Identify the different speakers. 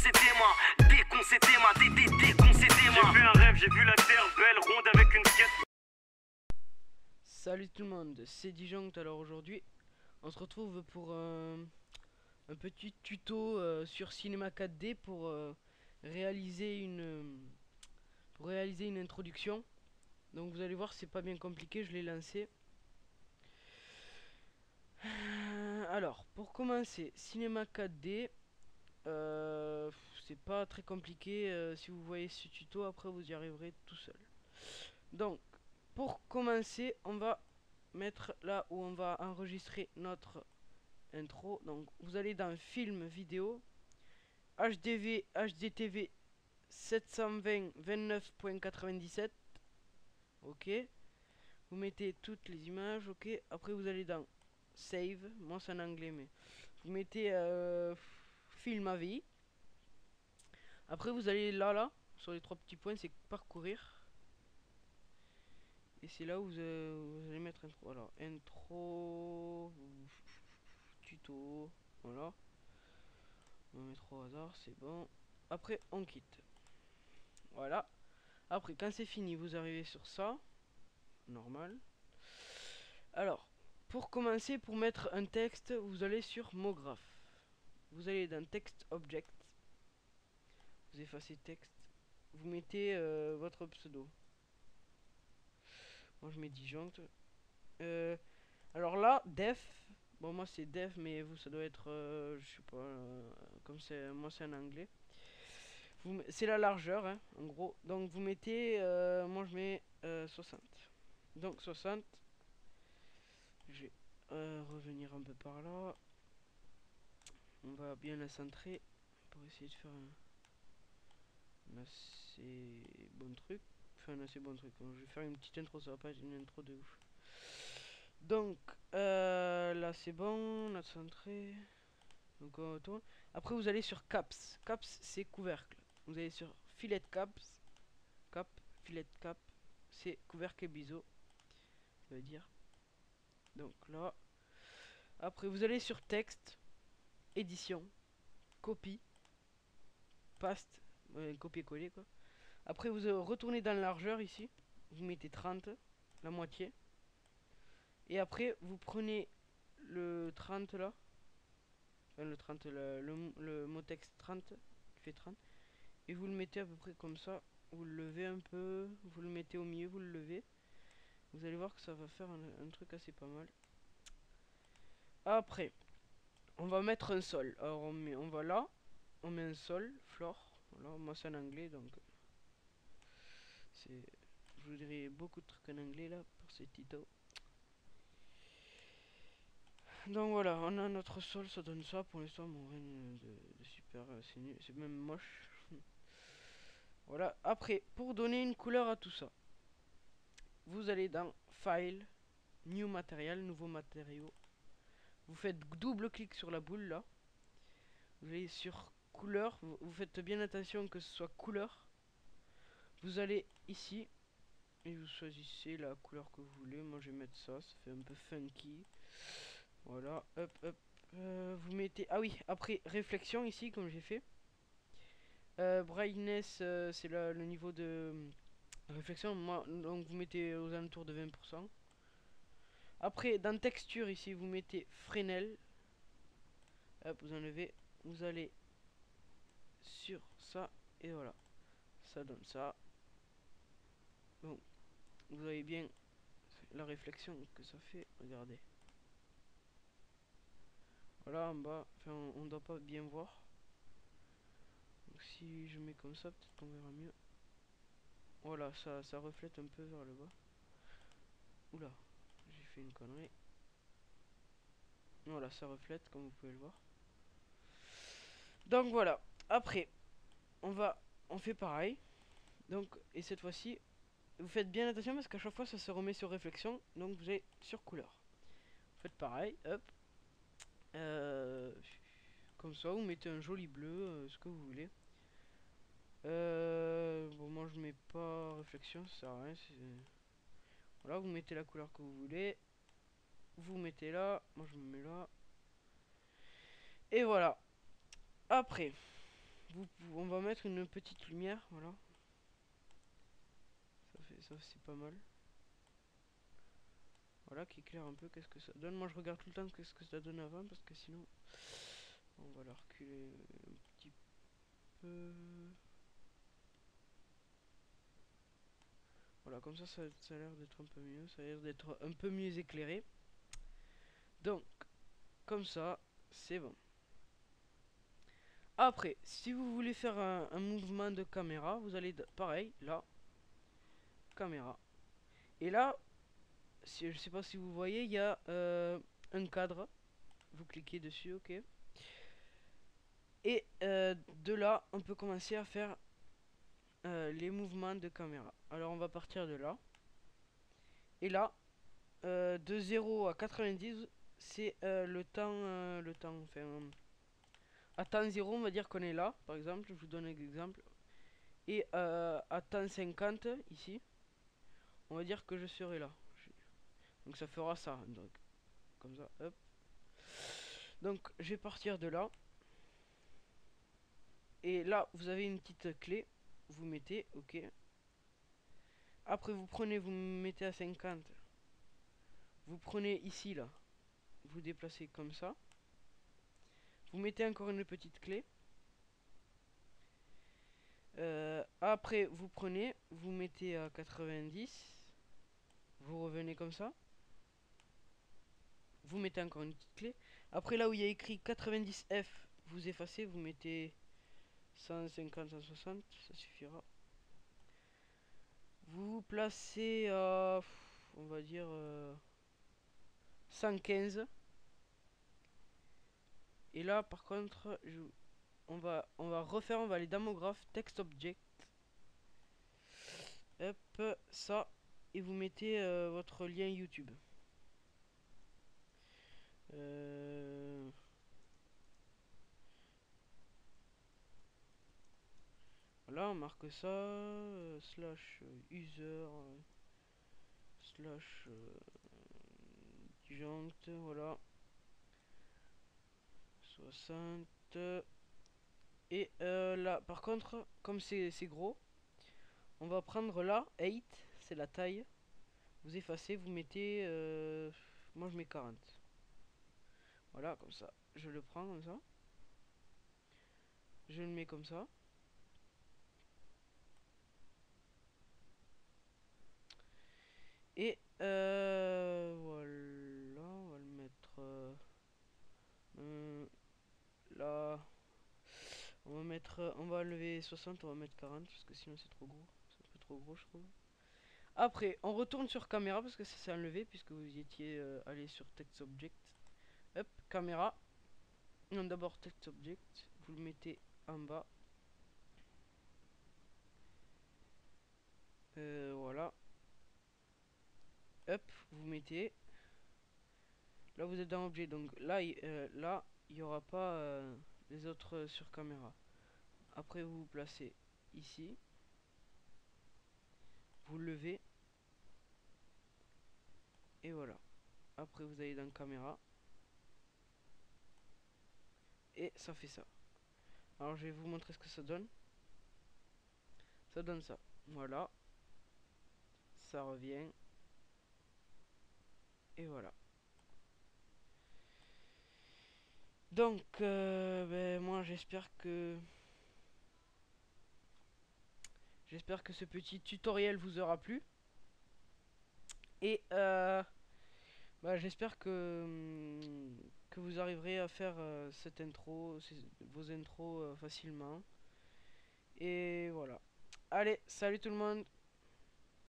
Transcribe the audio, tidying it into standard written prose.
Speaker 1: déconcédez-moi, déconcédez-moi, déconcédez-moi. J'ai vu un rêve, j'ai vu la terre belle, ronde avec une quête.
Speaker 2: Salut tout le monde, c'est Dijon. Alors aujourd'hui, on se retrouve pour un petit tuto sur Cinema 4D pour réaliser une introduction. Donc vous allez voir, c'est pas bien compliqué, je l'ai lancé. Alors, pour commencer, Cinema 4D, c'est pas très compliqué. Si vous voyez ce tuto, après vous y arriverez tout seul. Donc, pour commencer, on va mettre là où on va enregistrer notre intro. Donc, vous allez dans Film Vidéo, HDTV 720 29.97. Ok. Vous mettez toutes les images. Ok. Après, vous allez dans Save. Moi, c'est en anglais, mais vous mettez Film AVI. Après, vous allez là, sur les trois petits points, c'est parcourir. Et c'est là où vous allez mettre intro. Alors, intro, tuto, voilà. On va mettre au hasard, c'est bon. Après, on quitte. Voilà. Après, quand c'est fini, vous arrivez sur ça. Normal. Alors, pour commencer, pour mettre un texte, vous allez sur Mograph. Vous allez dans Text Object. Vous effacez texte. Vous mettez votre pseudo. Moi, je mets disjoncte. Alors là, def. Bon, moi c'est def, mais vous, ça doit être, je sais pas, comme c'est, moi c'est en anglais. C'est la largeur, hein, en gros. Donc vous mettez, moi je mets 60. Donc 60. Je vais revenir un peu par là. On va bien la centrer pour essayer de faire un assez bon truc. Enfin, un assez bon truc. Je vais faire une petite intro, ça va pas être une intro de ouf. Donc là c'est bon, on a centré. Donc on retourne. Après vous allez sur caps. Caps c'est couvercle. Vous allez sur filet de caps. Cap, filet de cap. C'est couvercle et biseau. Ça veut dire. Donc là. Après vous allez sur texte. Édition. Copie. Paste. Copier-coller quoi. Après vous retournez dans la largeur ici. Vous mettez 30. La moitié. Et après vous prenez le 30 là. Enfin le 30, le mot texte 30. Qui fait 30. Et vous le mettez à peu près comme ça. Vous le levez un peu. Vous le mettez au milieu. Vous le levez. Vous allez voir que ça va faire un truc assez pas mal. Après, on va mettre un sol. Alors on va là. On met un sol. Floor. Voilà, moi c'est en anglais donc. C'est. Je vous dirais beaucoup de trucs en anglais là pour ces tutos. Donc voilà, on a notre sol, ça donne ça. Pour l'instant, mon rien de super. C'est nul, c'est même moche. Voilà, après, pour donner une couleur à tout ça, vous allez dans File, New Material, nouveau matériau. Vous faites double clic sur la boule là. Vous allez sur couleur. Vous faites bien attention que ce soit couleur. Vous allez ici. Et vous choisissez la couleur que vous voulez. Moi je vais mettre ça. Ça fait un peu funky. Voilà. Hop hop. Vous mettez. Ah oui. Après réflexion ici comme j'ai fait. Brightness c'est le niveau de réflexion. Moi donc vous mettez aux alentours de 20%. Après dans texture ici vous mettez Fresnel. Hop vous enlevez. Vous allez sur ça et voilà, ça donne ça. Bon, vous voyez bien la réflexion que ça fait, regardez. Voilà en bas, enfin on doit pas bien voir. Donc si je mets comme ça, peut-être qu'on verra mieux. Voilà, ça reflète un peu vers le bas. Oula, j'ai fait une connerie. Voilà, ça reflète comme vous pouvez le voir. Donc voilà, après on fait pareil. Donc et cette fois-ci, vous faites bien attention parce qu'à chaque fois ça se remet sur réflexion. Donc vous allez sur couleur. Vous faites pareil, hop. Comme ça, vous mettez un joli bleu, ce que vous voulez. Bon, moi je mets pas réflexion, ça sert à rien. Voilà, vous mettez la couleur que vous voulez. Vous mettez là, moi je me mets là. Et voilà. Après, On va mettre une petite lumière, voilà. Ça c'est pas mal. Voilà, qui éclaire un peu qu'est-ce que ça donne. Moi je regarde tout le temps qu'est-ce que ça donne avant, parce que sinon on va la reculer un petit peu. Voilà, comme ça a l'air d'être un peu mieux. Ça a l'air d'être un peu mieux éclairé. Donc, comme ça, c'est bon. Après, si vous voulez faire un mouvement de caméra, vous allez pareil, là, caméra. Et là, je sais pas si vous voyez, il y a un cadre. Vous cliquez dessus, ok. Et de là, on peut commencer à faire les mouvements de caméra. Alors on va partir de là. Et là, de 0 à 90, c'est le temps, enfin, à temps 0, on va dire qu'on est là, par exemple, je vous donne un exemple. Et à temps 50, ici, on va dire que je serai là. Donc ça fera ça, donc, comme ça, hop. Donc je vais partir de là. Et là, vous avez une petite clé, vous mettez, ok. Après vous prenez, vous mettez à 50. Vous prenez ici, là. Vous déplacez comme ça. Vous mettez encore une petite clé. Après, vous prenez, vous mettez à 90. Vous revenez comme ça. Vous mettez encore une petite clé. Après, là où il y a écrit 90F, vous effacez, vous mettez 150, 160, ça suffira. Vous vous placez à, on va dire, 115. Et là, par contre, on va refaire, on va aller dans mon graphe, text object. Hop, ça. Et vous mettez votre lien YouTube. Voilà, on marque ça. Slash user. Slash disjoncte. Voilà. 60. Et là, par contre, comme c'est gros, on va prendre là, 8, c'est la taille. Vous effacez, vous mettez... moi je mets 40. Voilà, comme ça. Je le prends comme ça. Je le mets comme ça. Et voilà, on va le mettre là. On va enlever 60, on va mettre 40 parce que sinon c'est trop gros. C'est un peu trop gros, je trouve. Après, on retourne sur caméra parce que ça s'est enlevé puisque vous étiez allé sur text object. Hop, caméra. Non, d'abord text object. Vous le mettez en bas. Voilà. Hop, vous mettez. Là, vous êtes dans objet. Donc là, là, il n'y aura pas les autres sur caméra. Après, vous vous placez ici. Vous levez. Et voilà. Après, vous allez dans caméra. Et ça fait ça. Alors, je vais vous montrer ce que ça donne. Ça donne ça. Voilà. Ça revient. Et voilà. Donc, ben, moi, j'espère que ce petit tutoriel vous aura plu. Et bah, j'espère que vous arriverez à faire cette intro, vos intros facilement. Et voilà. Allez, salut tout le monde!